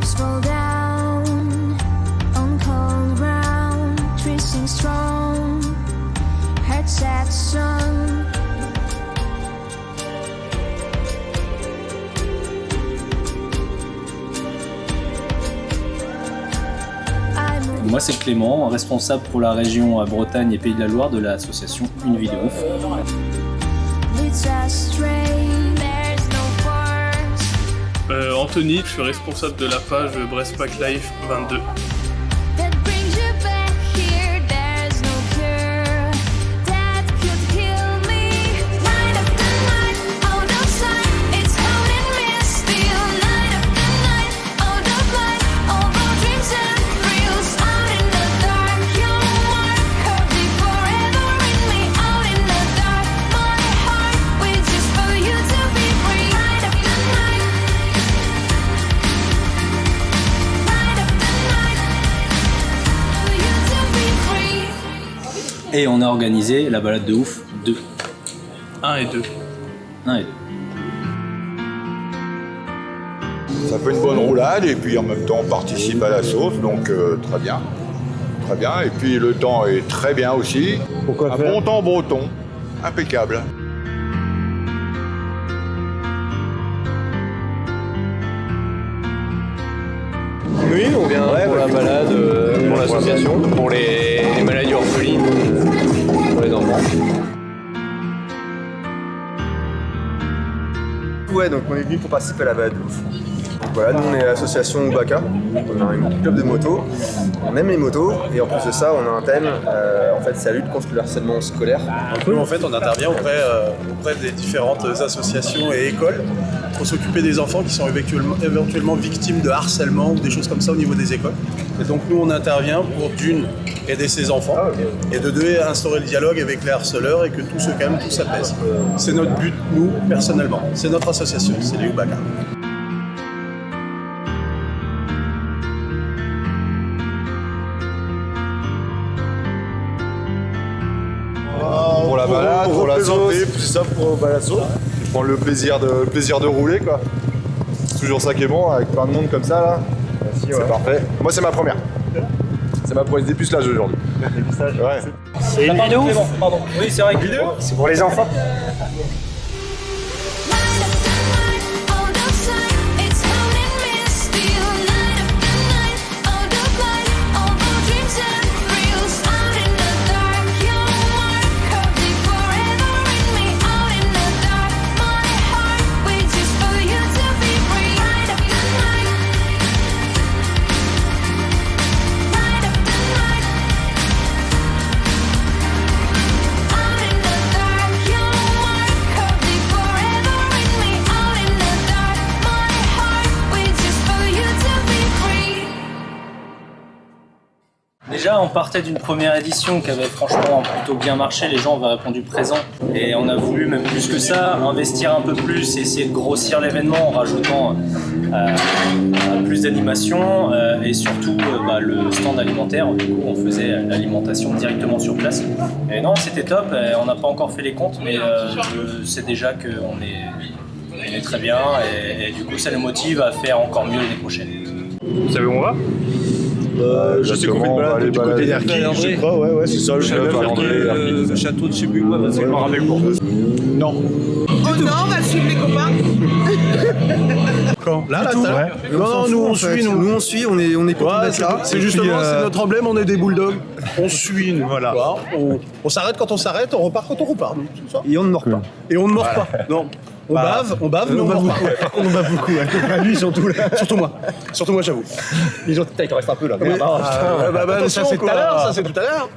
Leaves fall down on cold ground, twisting strong, head sad sun. Moi c'est Clément, responsable pour la région Bretagne et Pays de la Loire de l'association Une Vie de Ouf. Anthony, je suis responsable de la page Brest Pack Life 22. Et on a organisé la balade de ouf 2. 1 et 2. 1 et 2. Ça fait une bonne roulade et puis en même temps on participe à la sauce, donc très bien. Très bien. Et puis le temps est très bien aussi. Pourquoi un bon temps breton. Impeccable. Oui, on vient pour la balade, pour l'association, pour les maladies orphelines, pour les enfants. Ouais, donc on est venu pour participer à la balade de ouf. Voilà, nous on est l'association Oubaka, on a un club de moto, on aime les motos et en plus de ça on a un thème, en fait c'est la lutte contre le harcèlement scolaire. Donc nous en fait on intervient auprès des différentes associations et écoles pour s'occuper des enfants qui sont éventuellement victimes de harcèlement ou des choses comme ça au niveau des écoles. Et donc nous on intervient pour d'une, aider ces enfants et de deux, instaurer le dialogue avec les harceleurs et que tout se calme, tout s'apaise. C'est notre but, nous, personnellement. C'est notre association, c'est les Oubaka. Pour la balade, pour la sauce. C'est ça pour la sauce. Prendre le plaisir de rouler quoi. C'est toujours ça qui est bon avec plein de monde comme ça là. C'est parfait. Moi c'est ma première. C'est ma première dépucelage aujourd'hui. Ouais. C'est une vidéo. Pardon. Oui, c'est vrai. Vidéo. C'est pour les enfants. Déjà, on partait d'une première édition qui avait franchement plutôt bien marché, les gens avaient répondu présent et on a voulu même plus que ça, investir un peu plus et essayer de grossir l'événement en rajoutant plus d'animation et surtout le stand alimentaire. Du coup, on faisait l'alimentation directement sur place. Et non, c'était top, on n'a pas encore fait les comptes, mais je sais déjà qu'on est très bien et du coup, ça nous motive à faire encore mieux l'année prochaine. Vous savez où on va? Je sais qu'on fait une balade du côté d'Erquy, je crois, ouais, c'est ça, le château de je sais plus quoi, c'est pas rappelé pour. Non. Oh non, on va suivre les copains. Quand là, non, nous on suit, on est content d'être là. C'est justement, c'est notre emblème, on est des bulldogs. On suit, nous. Voilà. On s'arrête quand on s'arrête, on repart quand on repart. Et on ne mord pas. Et on ne mord pas. Non. On bave, mais on mord pas. Par contre, on bave beaucoup. Lui, surtout moi. Surtout moi, j'avoue. Les autres, il t'en reste un peu là. Ça c'est tout à l'heure, ça c'est tout à l'heure.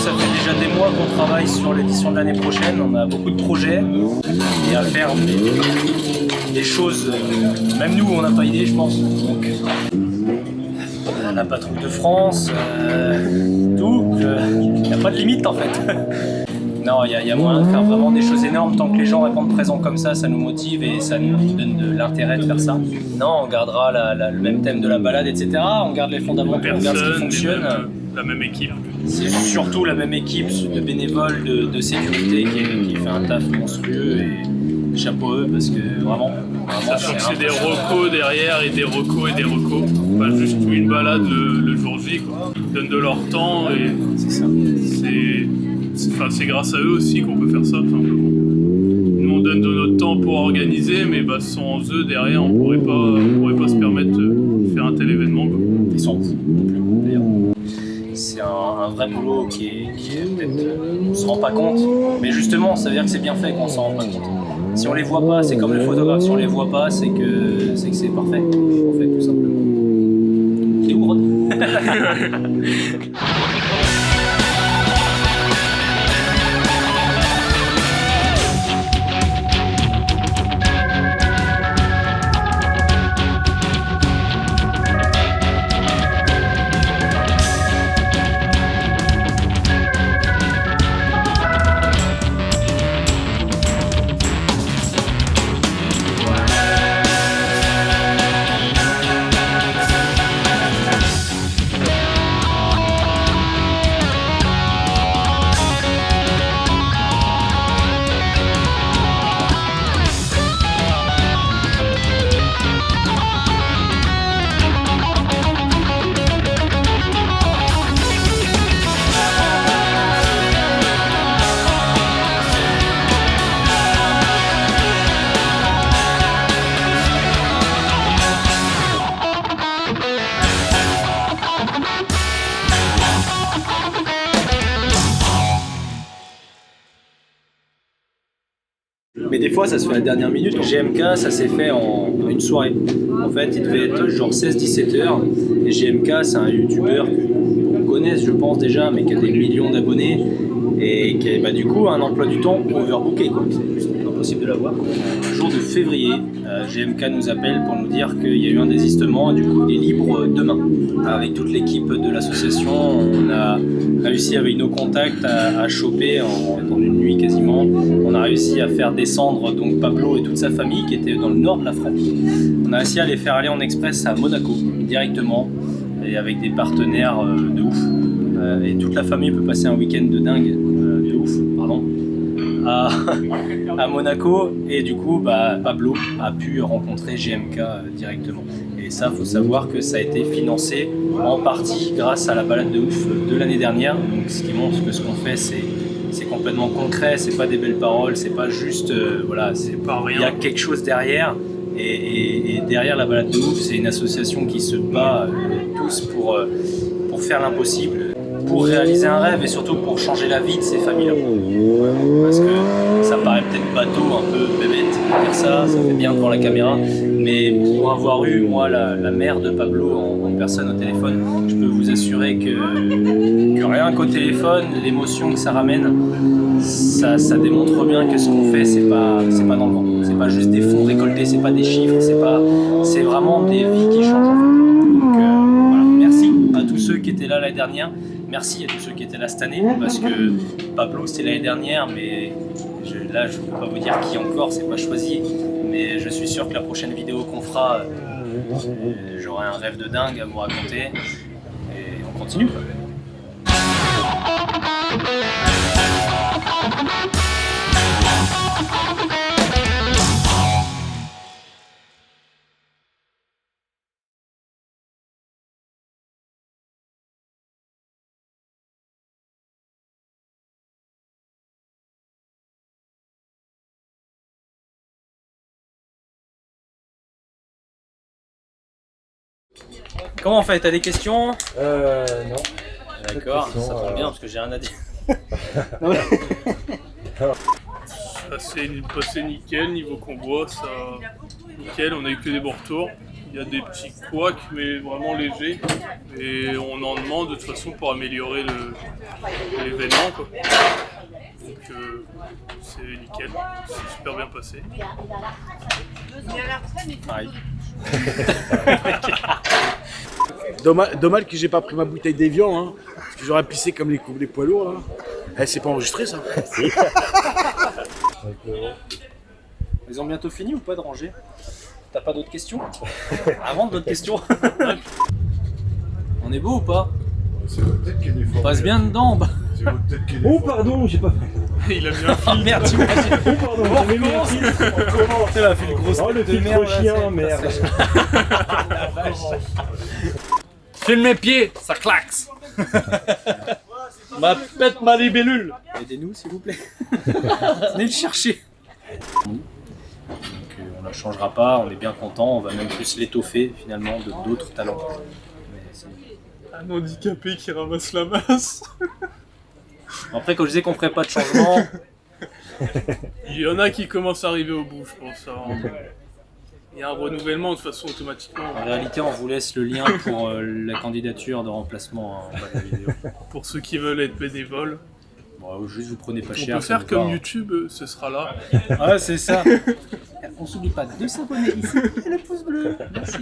ça fait déjà des mois qu'on travaille sur l'édition de l'année prochaine. On a beaucoup de projets et à faire des choses, même nous on n'a pas idée je pense. Donc, la patrouille de France, tout, il n'y a pas de limite en fait. Non, il y a moyen de faire vraiment des choses énormes. Tant que les gens répondent présents comme ça nous motive et ça nous donne de l'intérêt de faire ça. Non, on gardera le même thème de la balade, etc. On garde les fondamentaux, on garde ce qui fonctionne. La même équipe. C'est surtout la même équipe de bénévoles de sécurité qui fait un taf monstrueux et chapeau à eux parce que vraiment sachant que c'est des recos derrière et des recos et des recos. Pas juste une balade le jour J, quoi. Ils donnent de leur temps et c'est ça. C'est grâce à eux aussi qu'on peut faire ça, tout simplement. Nous on donne de notre temps pour organiser, mais sans eux derrière on pourrait pas se permettre de faire un tel événement, quoi. Ils sont fous d'ailleurs. C'est un vrai boulot qui est peut-être on se rend pas compte, mais justement ça veut dire que c'est bien fait qu'on s'en rend pas compte. Si on les voit pas, c'est comme le photographe, si on les voit pas, c'est que c'est parfait, en fait, tout simplement. T'es où, Rod? Mais des fois ça se fait à la dernière minute. GMK ça s'est fait en une soirée. En fait il devait être genre 16-17 heures. Et GMK c'est un youtubeur qu'on connaisse je pense déjà mais qui a des millions d'abonnés et qui a du coup un emploi du temps overbooké quoi. C'est juste impossible de l'avoir. Le jour de février, GMK nous appelle pour nous dire qu'il y a eu un désistement et du coup il est libre demain. Avec toute l'équipe de l'association, on a réussi avec nos contacts à choper dans une nuit quasiment. On a réussi à faire descendre donc Pablo et toute sa famille qui étaient dans le nord de la France. On a réussi à les faire aller en express à Monaco directement et avec des partenaires de ouf. Et toute la famille peut passer un week-end de dingue, de ouf, pardon, à Monaco. Et du coup, Pablo a pu rencontrer GMK directement. Et ça, faut savoir que ça a été financé en partie grâce à la balade de ouf de l'année dernière. Donc, ce qui montre que ce qu'on fait, c'est complètement concret. C'est pas des belles paroles, c'est pas juste, voilà, c'est pas rien. Il y a quelque chose derrière. Et derrière la balade de ouf, c'est une association qui se bat tous pour faire l'impossible, pour réaliser un rêve et surtout pour changer la vie de ces familles-là. Parce que ça paraît peut-être bateau, un peu bébête de dire ça fait bien devant la caméra, mais pour avoir eu, moi, la mère de Pablo en personne au téléphone, je peux vous assurer que rien qu'au téléphone, l'émotion que ça ramène, ça démontre bien que ce qu'on fait, c'est pas dans le vent. C'est pas juste des fonds récoltés, c'est pas des chiffres, c'est vraiment des vies qui changent en fait. Donc voilà, merci à tous ceux qui étaient là l'année dernière. Merci à tous ceux qui étaient là cette année, parce que Pablo c'était l'année dernière, mais là je ne peux pas vous dire qui encore, c'est pas choisi, mais je suis sûr que la prochaine vidéo qu'on fera, j'aurai un rêve de dingue à vous raconter, et on continue quoi. Comment on fait? T'as des questions? Non. D'accord, ça tombe bien parce que j'ai rien à dire. Ça s'est passé nickel, niveau convoi, ça nickel, on a eu que des bons retours. Il y a des petits couacs, mais vraiment légers. Et on en demande de toute façon pour améliorer l'événement, quoi. Donc c'est nickel, c'est super bien passé. Pareil. Dommage que j'ai pas pris ma bouteille d'Evian, hein, parce que j'aurais pissé comme les poids lourds là. Eh, c'est pas enregistré ça. Ils ont bientôt fini ou pas de ranger? T'as pas d'autres questions? Avant d'autres questions? On est beau ou pas? On passe bien dedans en bas. Oh pardon, j'ai pas. Il a mis un Oh fil. merde, t'imagines? Oh pardon, On j'avais mis un recommence. fil. On commence. Elle a fait le gros Oh le de filtre merde, là, chien, c'est- merde. Filme mes pieds, ça claque. Ma pète ma libellule. Aidez-nous s'il vous plaît. Venez le chercher. Donc on ne la changera pas, on est bien content, on va même plus l'étoffer finalement de d'autres talents. Mais c'est- Un handicapé qui ramasse la masse. Après quand je disais qu'on ferait pas de changement, Il y en a qui commencent à arriver au bout, je pense. Alors, il y a un renouvellement de toute façon automatiquement. en réalité on vous laisse le lien pour la candidature de remplacement en bas de la vidéo. Pour ceux qui veulent être bénévoles, Bon, juste vous prenez pas on cher. peut ça faire vous comme va, hein. YouTube, ce sera là. Ouais c'est ça. On s'oublie pas de s'abonner ici et le pouce bleu. Merci.